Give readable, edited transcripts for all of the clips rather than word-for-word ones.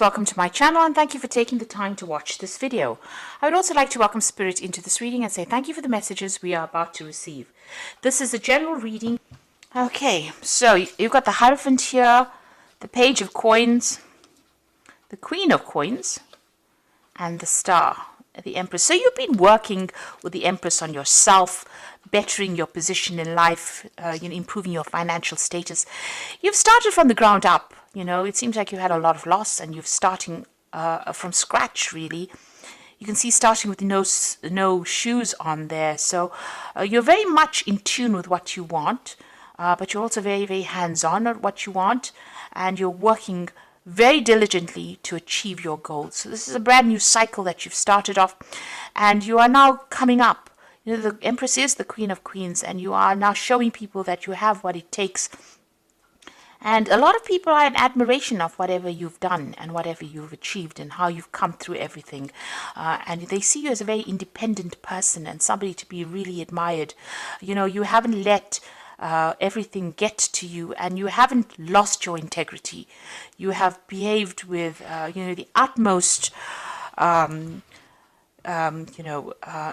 welcome to my channel and thank you for taking the time to watch this video. I would also like to welcome Spirit into this reading and say thank you for the messages we are about to receive. This is a general reading. Okay, so you've got the Hierophant here, the Page of Coins, the Queen of Coins, and the Star, the Empress. So you've been working with the Empress on yourself, bettering your position in life, improving your financial status. You've started from the ground up. It seems like you had a lot of loss and you're starting from scratch, really. You can see starting with no shoes on there. So you're very much in tune with what you want, but you're also very, very hands-on at what you want, and you're working very diligently to achieve your goals. So this is a brand new cycle that you've started off, and you are now coming up. The Empress is the Queen of Queens, and you are now showing people that you have what it takes. And a lot of people are in admiration of whatever you've done and whatever you've achieved and how you've come through everything. And they see you as a very independent person and somebody to be really admired. You haven't let everything get to you, and you haven't lost your integrity. You have behaved with, the utmost,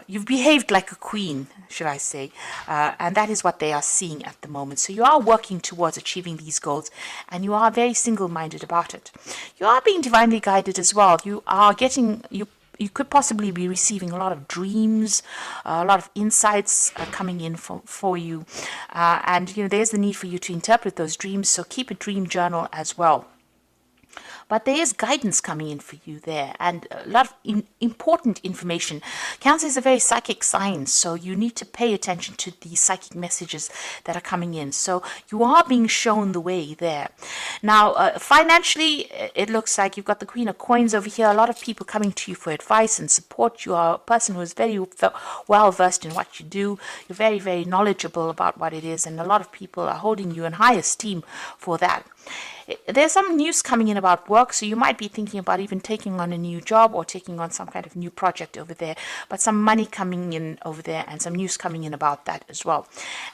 you've behaved like a queen, should I say, and that is what they are seeing at the moment. So you are working towards achieving these goals, and you are very single-minded about it. You are being divinely guided as well. You are getting, you could possibly be receiving a lot of dreams, a lot of insights coming in for you, and there's the need for you to interpret those dreams, so keep a dream journal as well. But there is guidance coming in for you there, and a lot of important information. Cancer is a very psychic sign, so you need to pay attention to the psychic messages that are coming in. So you are being shown the way there. Now, financially, it looks like you've got the Queen of Coins over here. A lot of people coming to you for advice and support. You are a person who is very well versed in what you do. You're very, very knowledgeable about what it is, and a lot of people are holding you in high esteem for that. There's some news coming in about work, so you might be thinking about even taking on a new job or taking on some kind of new project over there, but some money coming in over there and some news coming in about that as well.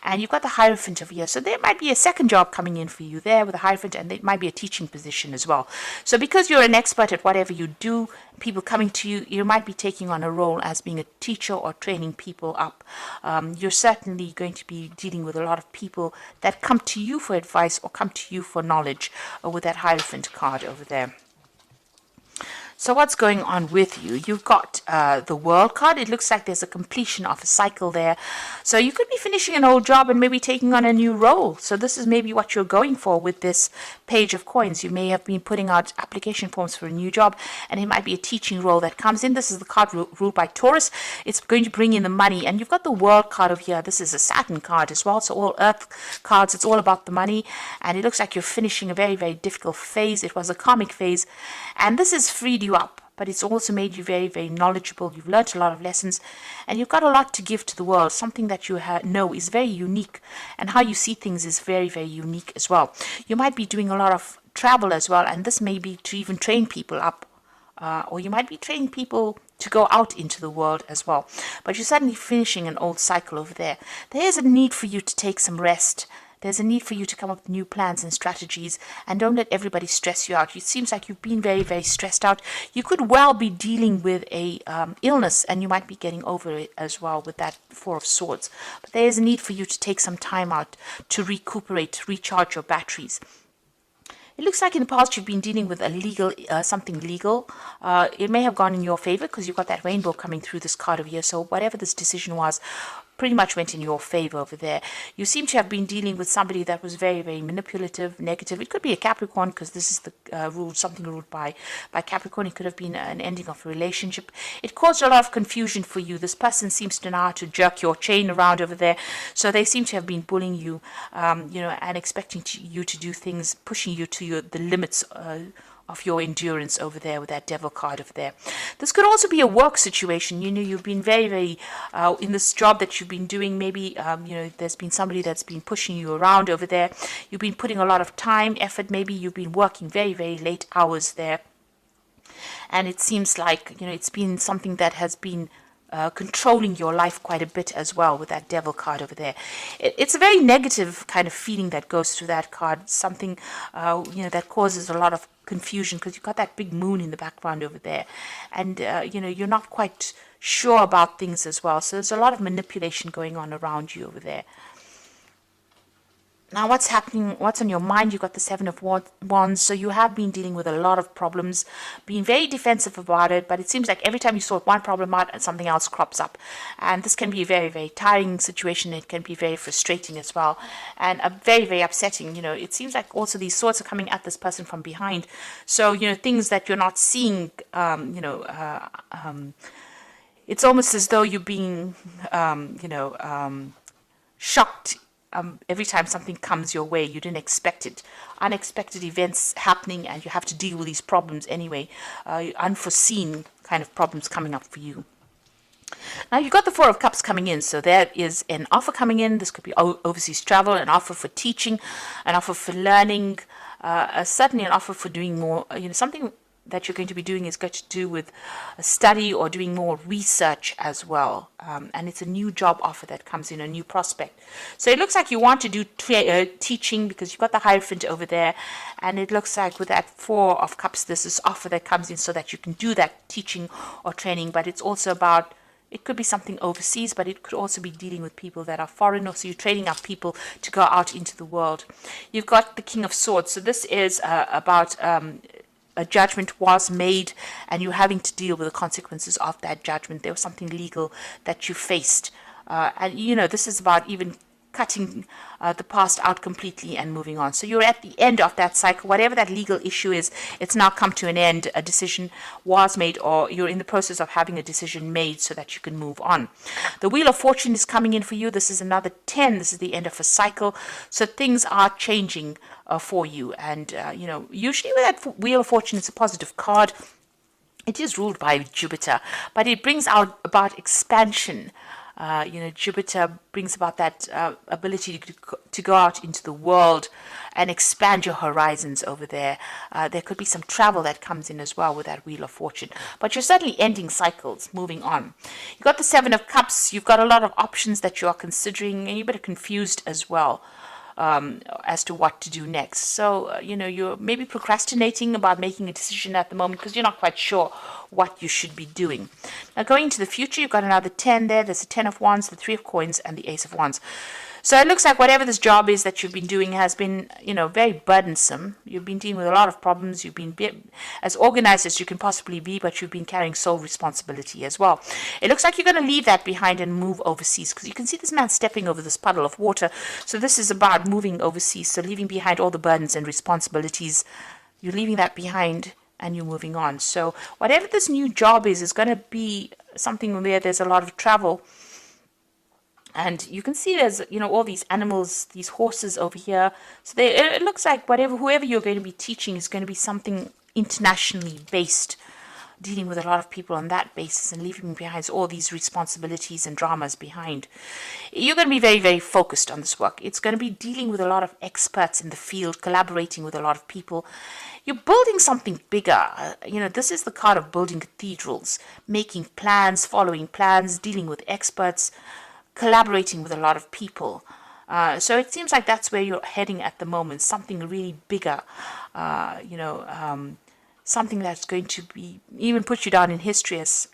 And you've got the Hierophant over here, so there might be a second job coming in for you there with the Hierophant, and it might be a teaching position as well. So because you're an expert at whatever you do, people coming to you, you might be taking on a role as being a teacher or training people up. You're certainly going to be dealing with a lot of people that come to you for advice or come to you for knowledge with that Hierophant card over there. So what's going on with you? You've got the World card. It looks like there's a completion of a cycle there. So you could be finishing an old job and maybe taking on a new role. So this is maybe what you're going for with this Page of Coins. You may have been putting out application forms for a new job, and it might be a teaching role that comes in. This is the card ruled by Taurus. It's going to bring in the money. And you've got the World card over here. This is a Saturn card as well. So all Earth cards, it's all about the money. And it looks like you're finishing a very, very difficult phase. It was a karmic phase. And this has freed you up, but it's also made you very, very knowledgeable. You've learned a lot of lessons, and you've got a lot to give to the world. Something that you know is very unique, and how you see things is very, very unique as well. You might be doing a lot of travel as well, and this may be to even train people up, or you might be training people to go out into the world as well. But you're suddenly finishing an old cycle over there. There is a need for you to take some rest. There's a need for you to come up with new plans and strategies, and don't let everybody stress you out. It seems like you've been very, very stressed out. You could well be dealing with a illness, and you might be getting over it as well with that Four of Swords. But there is a need for you to take some time out to recuperate, to recharge your batteries. It looks like in the past you've been dealing with a legal, something legal. It may have gone in your favor because you've got that rainbow coming through this card over here. So whatever this decision was, pretty much went in your favor over there. You seem to have been dealing with somebody that was very, very manipulative, negative. It could be a Capricorn, because this is the something ruled by Capricorn. It could have been an ending of a relationship. It caused a lot of confusion for you. This person seems to know how to jerk your chain around over there. So they seem to have been bullying you, and expecting you to do things, pushing you to the limits of your endurance over there with that Devil card over there. This could also be a work situation. You've been very, very, in this job that you've been doing, maybe, there's been somebody that's been pushing you around over there. You've been putting a lot of time, effort, maybe you've been working very, very late hours there. And it seems like, it's been something that has been controlling your life quite a bit as well with that devil card over there. It's a very negative kind of feeling that goes through that card. Something, that causes a lot of confusion because you've got that big moon in the background over there. And, you're not quite sure about things as well. So there's a lot of manipulation going on around you over there. Now, what's happening? What's on your mind? You've got the Seven of Wands, so you have been dealing with a lot of problems, being very defensive about it, but it seems like every time you sort one problem out, and something else crops up. And this can be a very, very tiring situation. It can be very frustrating as well, and a very, very upsetting. It seems like also these swords are coming at this person from behind. So, things that you're not seeing, it's almost as though you're being, shocked every time something comes your way. You didn't expect it. Unexpected events happening, and you have to deal with these problems anyway. Unforeseen kind of problems coming up for you. Now, you've got the Four of Cups coming in, so there is an offer coming in. This could be overseas travel, an offer for teaching, an offer for learning, certainly an offer for doing more, something that you're going to be doing is going to do with a study or doing more research as well. And it's a new job offer that comes in, a new prospect. So it looks like you want to do teaching because you've got the Hierophant over there. And it looks like with that Four of Cups, this is offer that comes in so that you can do that teaching or training. But it's also about, it could be something overseas, but it could also be dealing with people that are foreign, or so you're training up people to go out into the world. You've got the King of Swords. So this is about a judgment was made, and you're having to deal with the consequences of that judgment. There was something legal that you faced. And, this is about even cutting the past out completely and moving on. So you're at the end of that cycle. Whatever that legal issue is, it's now come to an end. A decision was made, or you're in the process of having a decision made so that you can move on. The Wheel of Fortune is coming in for you. This is another 10. This is the end of a cycle. So things are changing for you. And, usually with that Wheel of Fortune, it's a positive card. It is ruled by Jupiter, but it brings out about expansion. Jupiter brings about that ability to go out into the world and expand your horizons over there. There could be some travel that comes in as well with that Wheel of Fortune. But you're certainly ending cycles, moving on. You've got the Seven of Cups. You've got a lot of options that you are considering, and you're a bit confused as well as to what to do next. So, you're maybe procrastinating about making a decision at the moment because you're not quite sure what you should be doing. Now, going into the future, you've got another 10 there. There's the 10 of Wands, the 3 of Coins, and the Ace of Wands. So it looks like whatever this job is that you've been doing has been, very burdensome. You've been dealing with a lot of problems. You've been as organized as you can possibly be, but you've been carrying sole responsibility as well. It looks like you're going to leave that behind and move overseas, because you can see this man stepping over this puddle of water. So this is about moving overseas, so leaving behind all the burdens and responsibilities. You're leaving that behind and you're moving on. So whatever this new job is going to be something where there's a lot of travel. And you can see there's, all these animals, these horses over here. So it looks like whoever you're going to be teaching is going to be something internationally based, dealing with a lot of people on that basis and leaving behind all these responsibilities and dramas behind. You're going to be very, very focused on this work. It's going to be dealing with a lot of experts in the field, collaborating with a lot of people. You're building something bigger. This is the card of building cathedrals, making plans, following plans, dealing with experts, collaborating with a lot of people. So it seems like that's where you're heading at the moment, something really bigger, something that's going to be even put you down in history as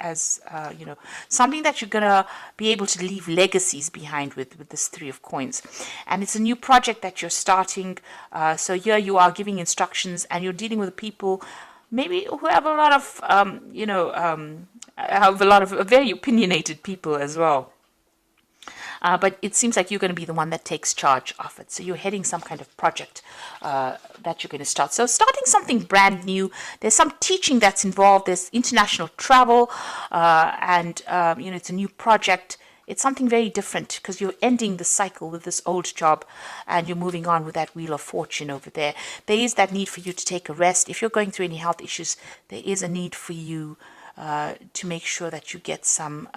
something that you're going to be able to leave legacies behind with this Three of Coins. And it's a new project that you're starting. So here you are giving instructions, and you're dealing with people maybe who have a lot of, have a lot of very opinionated people as well. But it seems like you're going to be the one that takes charge of it. So you're heading some kind of project that you're going to start. So starting something brand new. There's some teaching that's involved. There's international travel, and it's a new project. It's something very different because you're ending the cycle with this old job and you're moving on with that Wheel of Fortune over there. There is that need for you to take a rest. If you're going through any health issues, there is a need for you to make sure that you get some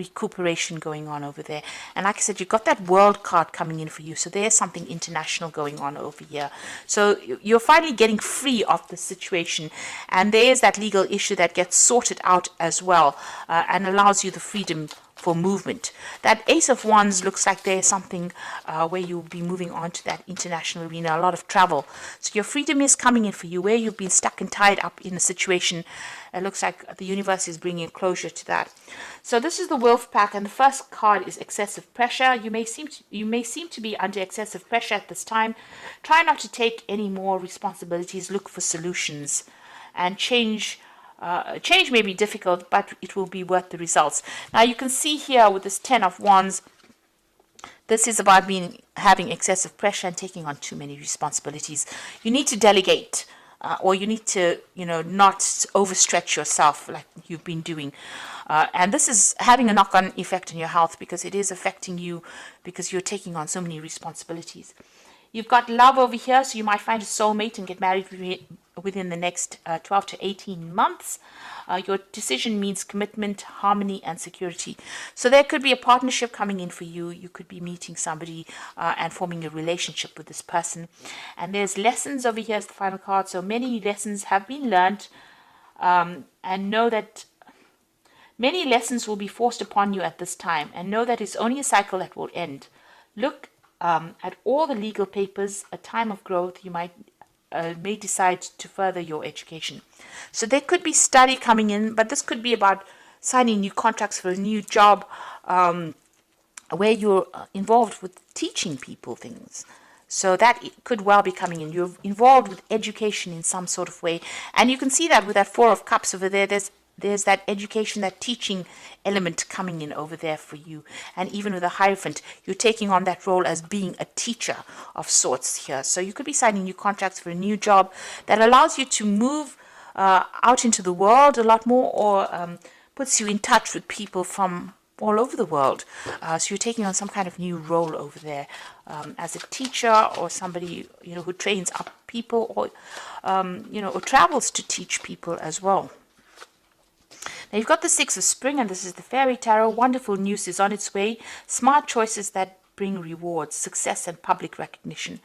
recuperation going on over there. And like I said, you've got that world card coming in for you. So there's something international going on over here. So you're finally getting free of the situation. And there's that legal issue that gets sorted out as well, and allows you the freedom for movement. That Ace of Wands looks like there's something where you'll be moving on to that international arena, a lot of travel. So your freedom is coming in for you. Where you've been stuck and tied up in a situation, it looks like the universe is bringing closure to that. So this is the Wolf Pack, and the first card is excessive pressure. You may seem to be under excessive pressure at this time. Try not to take any more responsibilities. Look for solutions, and change may be difficult, but it will be worth the results. Now you can see here with this 10 of Wands, this is about having excessive pressure and taking on too many responsibilities. You need to delegate, or you need to, not overstretch yourself like you've been doing. And this is having a knock-on effect on your health, because it is affecting you because you're taking on so many responsibilities. You've got love over here, so you might find a soulmate and get married within the next 12 to 18 months. Your decision means commitment, harmony, and security. So there could be a partnership coming in for you. You could be meeting somebody and forming a relationship with this person. And there's lessons over here as the final card. So many lessons have been learned, and know that many lessons will be forced upon you at this time. And know that it's only a cycle that will end. Look at all the legal papers. A time of growth. You may decide to further your education. So there could be study coming in, but this could be about signing new contracts for a new job, where you're involved with teaching people things. So that could well be coming in. You're involved with education in some sort of way. And you can see that with that Four of Cups over there. There's that education, that teaching element coming in over there for you. And even with the Hierophant, you're taking on that role as being a teacher of sorts here. So you could be signing new contracts for a new job that allows you to move out into the world a lot more, or puts you in touch with people from all over the world. So you're taking on some kind of new role over there as a teacher, or somebody who trains up people, or or travels to teach people as well. Now you've got the Six of Spring, and this is the Fairy Tarot. Wonderful news is on its way. Smart choices that bring rewards, success, and public recognition.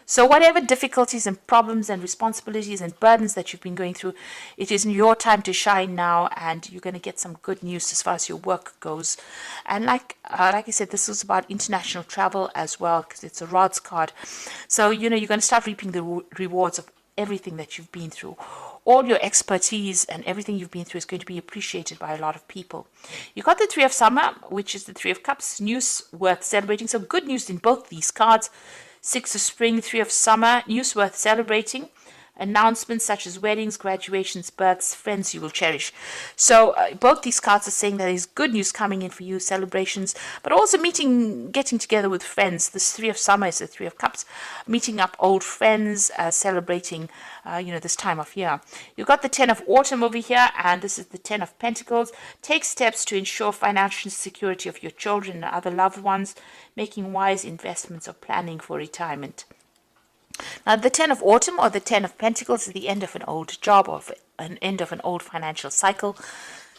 So whatever difficulties and problems and responsibilities and burdens that you've been going through, it is your time to shine now, and you're going to get some good news as far as your work goes. And like I said, this is about international travel as well, because it's a Rods card. So, you're going to start reaping the rewards of everything that you've been through. All your expertise and everything you've been through is going to be appreciated by a lot of people. You got the Three of Summer, which is the Three of Cups, news worth celebrating. So good news in both these cards. Six of Spring, Three of Summer, news worth celebrating. Announcements such as weddings, graduations, births, friends you will cherish. So both these cards are saying that there's good news coming in for you, celebrations, but also getting together with friends. This Three of Summer is the Three of Cups, meeting up old friends, celebrating, this time of year. You've got the Ten of Autumn over here, and this is the Ten of Pentacles. Take steps to ensure financial security of your children and other loved ones, making wise investments or planning for retirement. Now, the Ten of Autumn, or the Ten of Pentacles, is the end of an old job, or an end of an old financial cycle.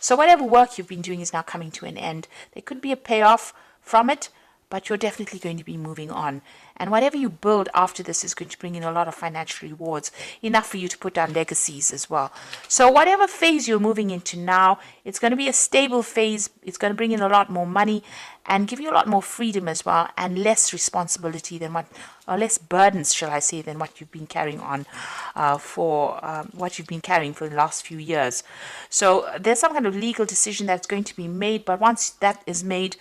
So whatever work you've been doing is now coming to an end. There could be a payoff from it, but you're definitely going to be moving on. And whatever you build after this is going to bring in a lot of financial rewards, enough for you to put down legacies as well. So whatever phase you're moving into now, it's going to be a stable phase. It's going to bring in a lot more money and give you a lot more freedom as well, and less responsibility or less burdens, shall I say, than what you've been carrying on for the last few years. So there's some kind of legal decision that's going to be made, but once that is made,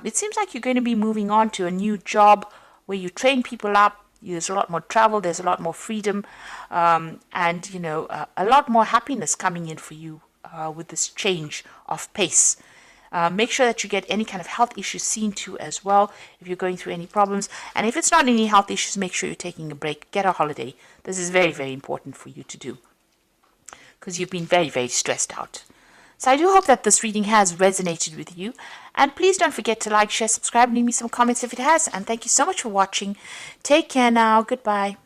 it seems like you're going to be moving on to a new job where you train people up. There's a lot more travel, there's a lot more freedom, and a lot more happiness coming in for you with this change of pace. Make sure that you get any kind of health issues seen to as well if you're going through any problems. And if it's not any health issues, make sure you're taking a break. Get a holiday. This is very, very important for you to do, because you've been very, very stressed out. So I do hope that this reading has resonated with you. And please don't forget to like, share, subscribe, and leave me some comments if it has. And thank you so much for watching. Take care now. Goodbye.